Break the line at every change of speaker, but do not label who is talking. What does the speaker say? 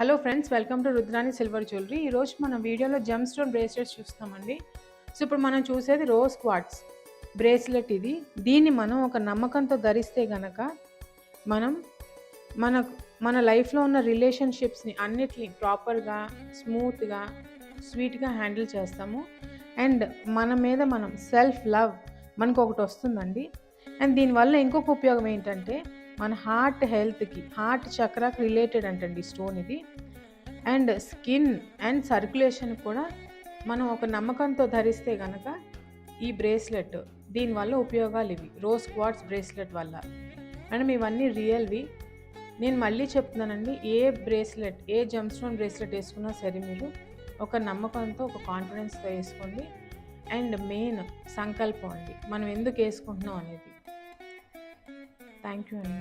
Hello friends, welcome to Rudrani silver jewellery. ఈరోజు మనం వీడియోలో జెమ్ స్టోన్ బ్రేస్లెట్స్ చూస్తామండి. సో ఇప్పుడు మనం చూసేది రోజ్ క్వార్ట్స్ బ్రేస్లెట్. దీన్ని మనం ఒక నమ్మకంతో ధరిస్తే గనక మనం మన మన లైఫ్లో ఉన్న రిలేషన్షిప్స్ని అన్నిటిని ప్రాపర్గా, స్మూత్గా, స్వీట్గా హ్యాండిల్ చేస్తాము. అండ్ మన మీద మనం సెల్ఫ్ లవ్ మనకు ఒకటి వస్తుందండి. అండ్ దీనివల్ల ఇంకొక ఉపయోగం ఏంటంటే మన హార్ట్ హెల్త్కి, హార్ట్ చక్రాకి రిలేటెడ్ అంటండి స్టోన్ ఇది. అండ్ స్కిన్ అండ్ సర్క్యులేషన్ కూడా మనం ఒక నమ్మకంతో ధరిస్తే కనుక ఈ బ్రేస్లెట్ దీనివల్ల ఉపయోగాలు ఇవి రోజ్ క్వార్ట్స్ బ్రేస్లెట్ వల్ల. మేడం ఇవన్నీ రియల్వి. నేను మళ్ళీ చెప్తున్నానండి, ఏ బ్రేస్లెట్, ఏ జెమ్ స్టోన్ బ్రేస్లెట్ వేసుకున్నా సరే మీరు ఒక నమ్మకంతో, ఒక కాన్ఫిడెన్స్తో వేసుకోండి. అండ్ మెయిన్ సంకల్పం అండి, మనం ఎందుకు వేసుకుంటున్నాం అనేది. థ్యాంక్ యూ అండి.